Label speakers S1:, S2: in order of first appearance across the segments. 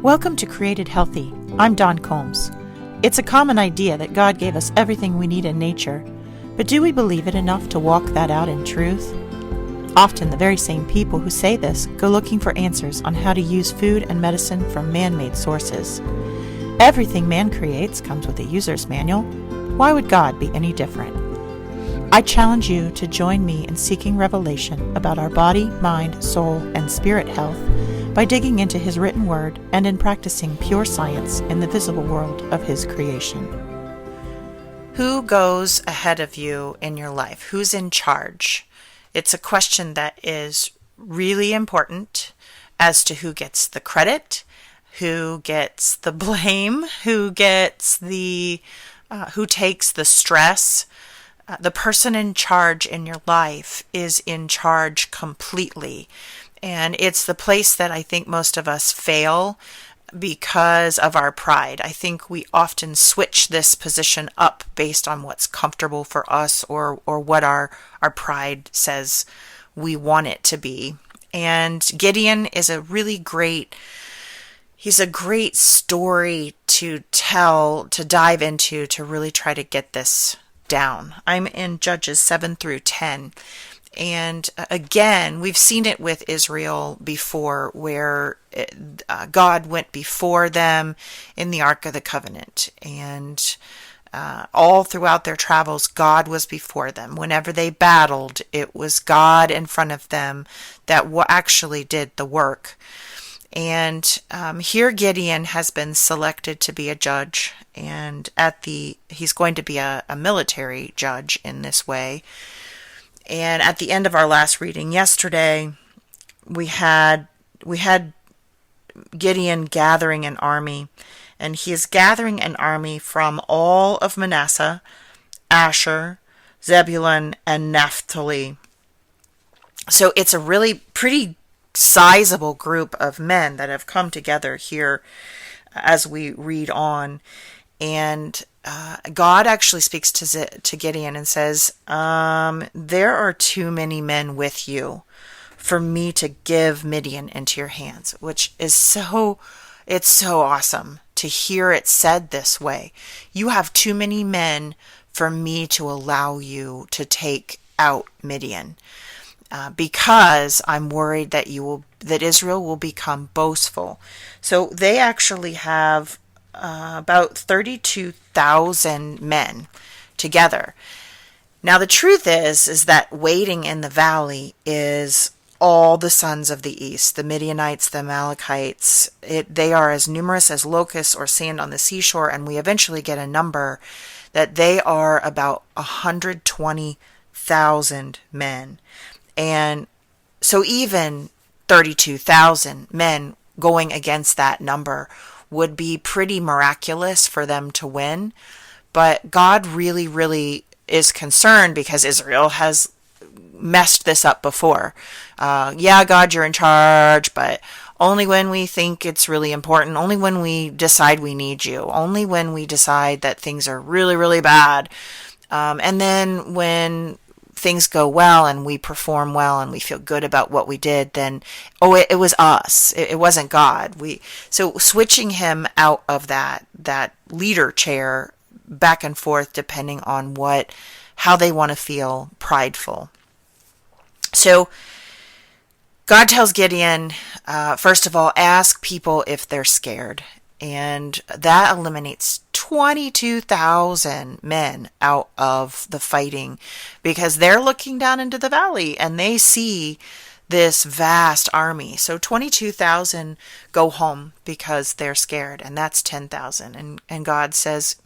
S1: Welcome to Created Healthy. I'm Dawn Combs. It's a common idea that God gave us everything we need in nature, but do we believe it enough to walk that out in truth? Often the very same people who say this go looking for answers on how to use food and medicine from man-made sources. Everything man creates comes with a user's manual. Why would God be any different? I challenge you to join me in seeking revelation about our body, mind, soul, and spirit health by digging into His written word and in practicing pure science in the visible world of His creation. Who goes ahead of you in your life? Who's in charge? It's a question that is really important as to who gets the credit, who gets the blame, who takes the stress. The person in charge in your life is in charge completely. And it's the place that I think most of us fail because of our pride. I think we often switch this position up based on what's comfortable for us or what our pride says we want it to be. And Gideon is he's a great story to tell, to dive into, to really try to get this down. I'm in Judges 7 through 10. And again, we've seen it with Israel before, where God went before them in the Ark of the Covenant. And all throughout their travels, God was before them. Whenever they battled, it was God in front of them that actually did the work. And here Gideon has been selected to be a judge, and he's going to be a military judge in this way. And at the end of our last reading yesterday, we had Gideon gathering an army, and he is gathering an army from all of Manasseh, Asher, Zebulun, and Naphtali. So it's a really pretty sizable group of men that have come together here as we read on. And God actually speaks to Gideon and says, there are too many men with you for me to give Midian into your hands, which is it's so awesome to hear it said this way. You have too many men for me to allow you to take out Midian, because I'm worried that Israel will become boastful. So they actually have about 32,000 men together. Now the truth is that waiting in the valley is all the sons of the east, the Midianites, the Amalekites. They are as numerous as locusts or sand on the seashore, and we eventually get a number that they are about 120,000 men. And so even 32,000 men going against that number would be pretty miraculous for them to win. But God really, really is concerned because Israel has messed this up before. Yeah, God, you're in charge, but only when we think it's really important, only when we decide we need you, only when we decide that things are really, really bad. And then when things go well and we perform well and we feel good about what we did, then it was us, it wasn't God. So switching him out of that leader chair back and forth depending on how they want to feel prideful. So God tells Gideon, first of all, ask people if they're scared. And that eliminates 22,000 men out of the fighting, because they're looking down into the valley and they see this vast army. So 22,000 go home because they're scared, and that's 10,000. And God says,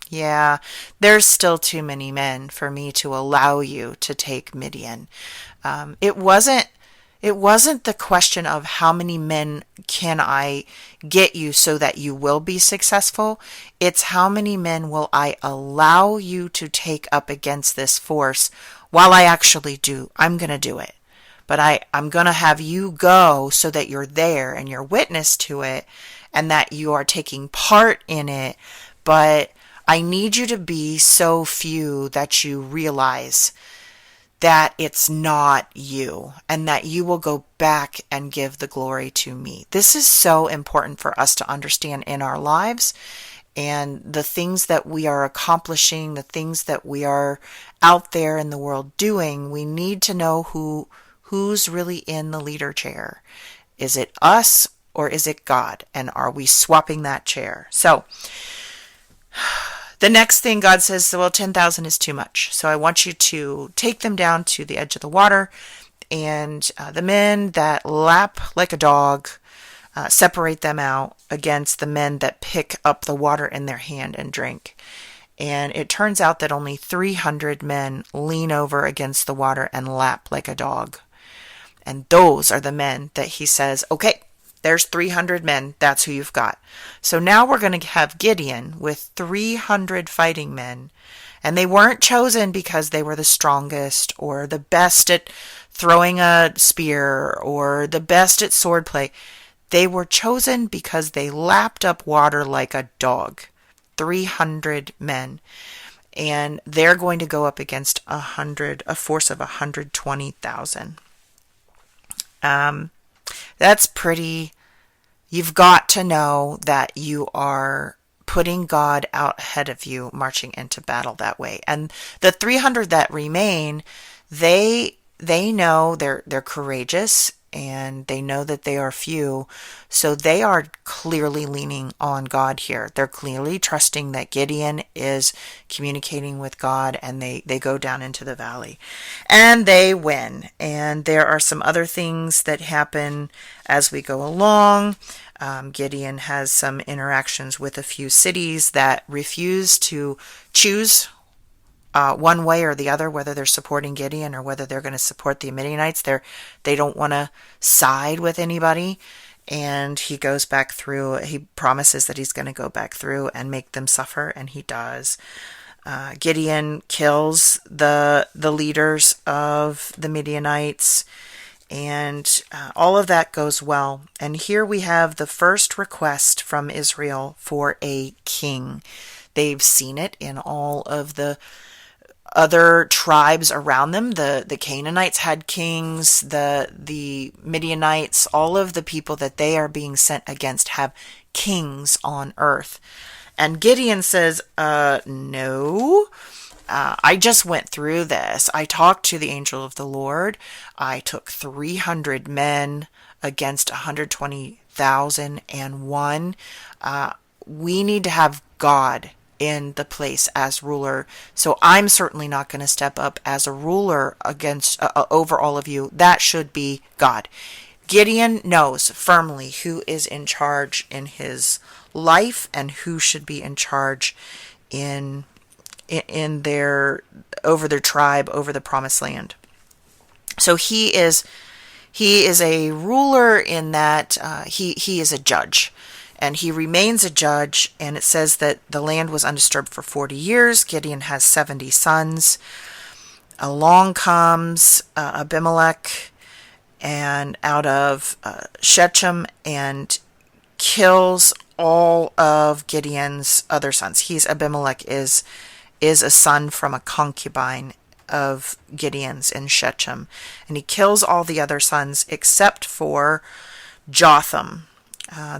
S1: yeah, there's still too many men for me to allow you to take Midian. It wasn't the question of how many men can I get you so that you will be successful. It's how many men will I allow you to take up against this force while I actually do. I'm going to do it. But I'm going to have you go so that you're there and you're witness to it and that you are taking part in it. But I need you to be so few that you realize that it's not you, and that you will go back and give the glory to me. This is so important for us to understand in our lives, and the things that we are accomplishing, the things that we are out there in the world doing. We need to know who's really in the leader chair. Is it us or is it God? And are we swapping that chair? So the next thing God says, well, 10,000 is too much. So I want you to take them down to the edge of the water, and the men that lap like a dog, separate them out against the men that pick up the water in their hand and drink. And it turns out that only 300 men lean over against the water and lap like a dog. And those are the men that he says, okay, there's 300 men. That's who you've got. So now we're going to have Gideon with 300 fighting men. And they weren't chosen because they were the strongest or the best at throwing a spear or the best at swordplay. They were chosen because they lapped up water like a dog. 300 men. And they're going to go up against a force of 120,000. That's pretty. You've got to know that you are putting God out ahead of you, marching into battle that way. And the 300 that remain, they know they're courageous, and they know that they are few, so they are clearly leaning on God here. They're clearly trusting that Gideon is communicating with God, and they go down into the valley. And they win. And there are some other things that happen as we go along. Gideon has some interactions with a few cities that refuse to choose one way or the other, whether they're supporting Gideon or whether they're going to support the Midianites. They don't want to side with anybody. And he goes back through. He promises that he's going to go back through and make them suffer, and he does. Gideon kills the leaders of the Midianites, and all of that goes well. And here we have the first request from Israel for a king. They've seen it in all of the other tribes around them. The Canaanites had kings, the Midianites, all of the people that they are being sent against have kings on earth. And Gideon says, no, I just went through this. I talked to the angel of the Lord. I took 300 men against 120,001. We need to have God in the place as ruler. So I'm certainly not going to step up as a ruler against over all of you. That should be God. Gideon knows firmly who is in charge in his life and who should be in charge in their over their tribe, over the promised land. So he is a ruler in that he is a judge. And he remains a judge, and it says that the land was undisturbed for 40 years. Gideon has 70 sons. Along comes Abimelech and out of Shechem, and kills all of Gideon's other sons. Abimelech is a son from a concubine of Gideon's in Shechem. And he kills all the other sons except for Jotham,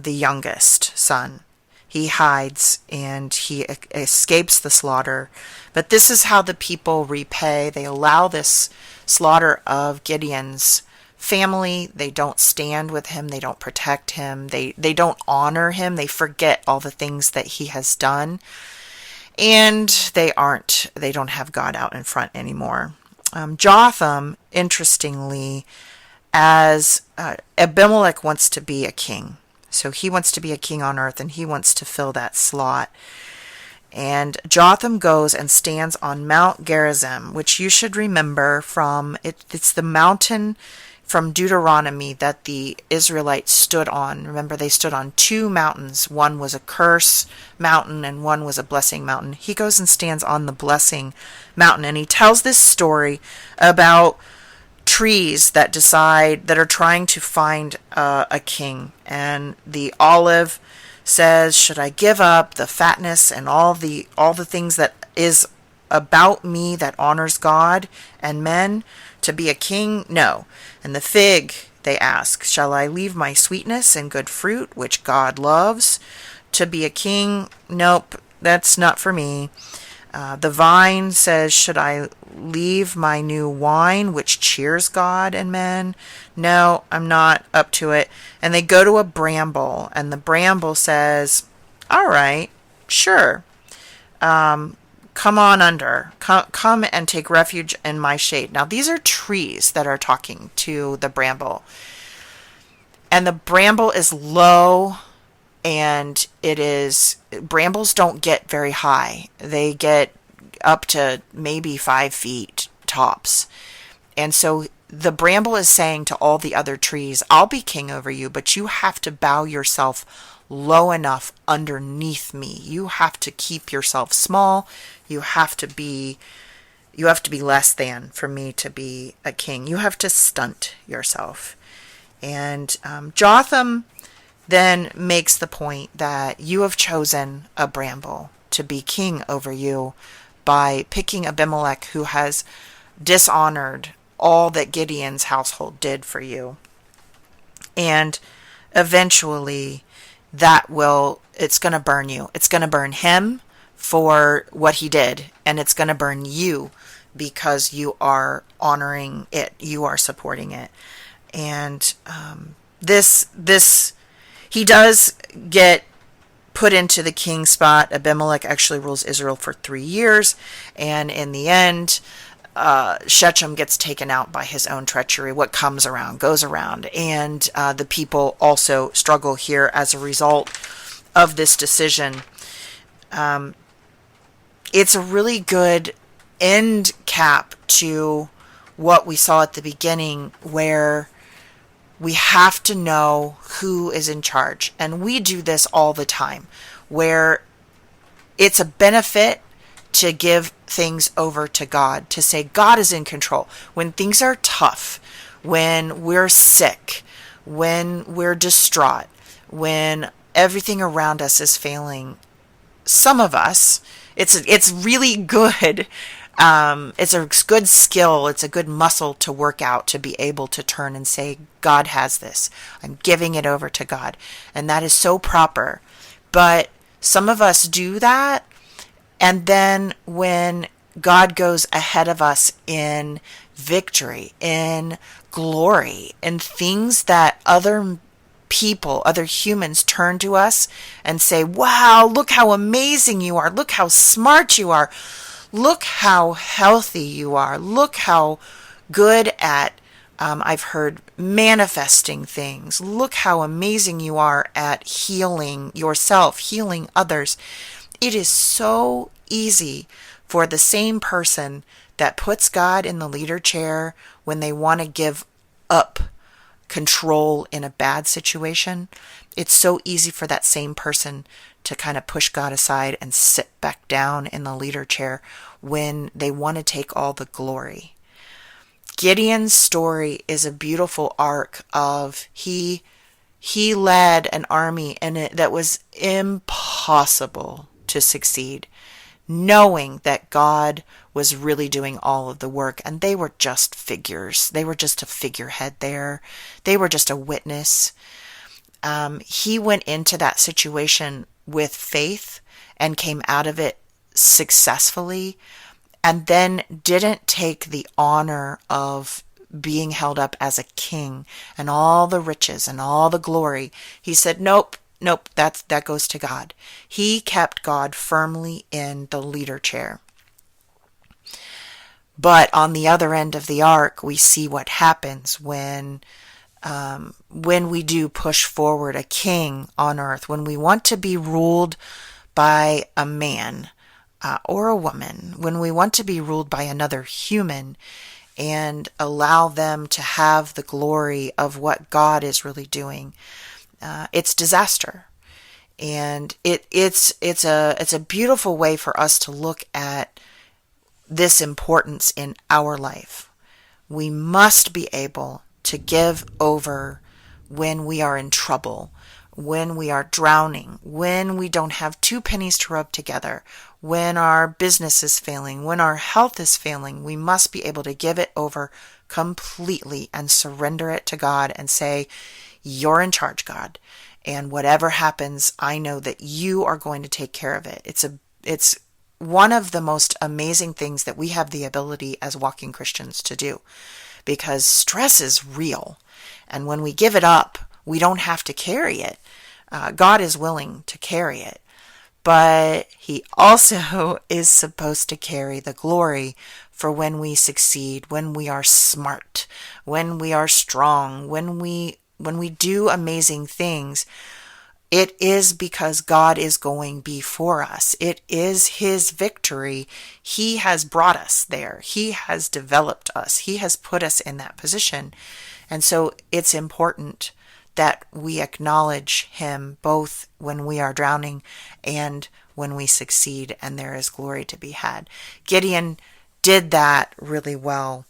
S1: the youngest son. He hides and he escapes the slaughter. But this is how the people repay. They allow this slaughter of Gideon's family. They don't stand with him. They don't protect him. They don't honor him. They forget all the things that he has done. And they don't have God out in front anymore. Jotham, interestingly, as Abimelech wants to be a king. So he wants to be a king on earth, and he wants to fill that slot. And Jotham goes and stands on Mount Gerizim, which you should remember from, it's the mountain from Deuteronomy that the Israelites stood on. Remember, they stood on two mountains. One was a curse mountain and one was a blessing mountain. He goes and stands on the blessing mountain, and he tells this story about trees that are trying to find a king. And the olive says, should I give up the fatness and all the things that is about me that honors God and men? To be a king? No. And the fig, they ask, shall I leave my sweetness and good fruit, which God loves? To be a king? Nope, that's not for me. The vine says, should I leave my new wine, which cheers God and men? No, I'm not up to it. And they go to a bramble, and the bramble says, all right, sure. Come on under. Come and take refuge in my shade. Now, these are trees that are talking to the bramble. And the bramble is low, and brambles don't get very high. They get up to maybe 5 feet tops. And so the bramble is saying to all the other trees, I'll be king over you, but you have to bow yourself low enough underneath me. You have to keep yourself small. You have to be less than for me to be a king. You have to stunt yourself. And Jotham then makes the point that you have chosen a bramble to be king over you by picking Abimelech, who has dishonored all that Gideon's household did for you. And eventually it's going to burn you. It's going to burn him for what he did, and it's going to burn you because you are honoring it. You are supporting it. And he does get put into the king spot. Abimelech actually rules Israel for 3 years, and in the end, Shechem gets taken out by his own treachery. What comes around goes around, and the people also struggle here as a result of this decision. It's a really good end cap to what we saw at the beginning, where we have to know who is in charge. And we do this all the time, where it's a benefit to give things over to God, to say God is in control. When things are tough, when we're sick, when we're distraught, when everything around us is failing, some of us, it's really good. It's a good skill. It's a good muscle to work out, to be able to turn and say, God has this. I'm giving it over to God. And that is so proper. But some of us do that. And then when God goes ahead of us in victory, in glory, in things that other people, other humans turn to us and say, wow, look how amazing you are. Look how smart you are. Look how healthy you are. Look how good at, I've heard, manifesting things. Look how amazing you are at healing yourself, healing others. It is so easy for the same person that puts God in the leader chair when they want to give up control in a bad situation. It's so easy for that same person to kind of push God aside and sit back down in the leader chair when they want to take all the glory. Gideon's story is a beautiful arc of he led an army and that was impossible to succeed, knowing that God was really doing all of the work, and they were just figures. They were just a figurehead there. They were just a witness. He went into that situation with faith and came out of it successfully, and then didn't take the honor of being held up as a king and all the riches and all the glory. He said, nope, that goes to God. He kept God firmly in the leader chair. But on the other end of the arc, we see what happens when we do push forward a king on earth, when we want to be ruled by a man or a woman, when we want to be ruled by another human and allow them to have the glory of what God is really doing. It's disaster. And it's a beautiful way for us to look at this importance in our life. We must be able to give over when we are in trouble, when we are drowning, when we don't have two pennies to rub together, when our business is failing, when our health is failing, we must be able to give it over completely and surrender it to God and say, you're in charge, God. And whatever happens, I know that you are going to take care of it. It's one of the most amazing things that we have the ability as walking Christians to do, because stress is real. And when we give it up, we don't have to carry it. God is willing to carry it. But he also is supposed to carry the glory for when we succeed, when we are smart, when we are strong, when we do amazing things. It is because God is going before us. It is his victory. He has brought us there. He has developed us. He has put us in that position. And so it's important that we acknowledge him both when we are drowning and when we succeed and there is glory to be had. Gideon did that really well.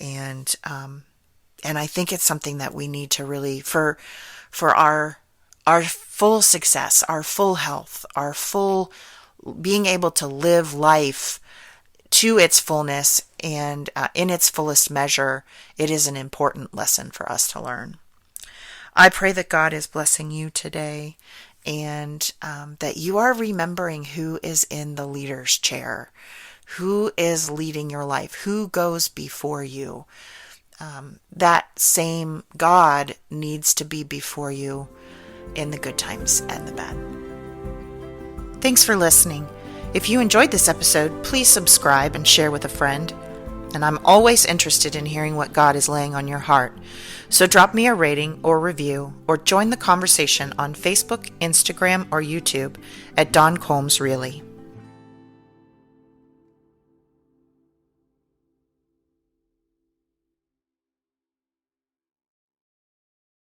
S1: And I think it's something that we need to really, for our full success, our full health, our full being able to live life to its fullness and in its fullest measure, it is an important lesson for us to learn. I pray that God is blessing you today and that you are remembering who is in the leader's chair, who is leading your life, who goes before you. That same God needs to be before you in the good times and the bad. Thanks for listening. If you enjoyed this episode, please subscribe and share with a friend. And I'm always interested in hearing what God is laying on your heart. So drop me a rating or review, or join the conversation on Facebook, Instagram, or YouTube at Dawn Combs Really.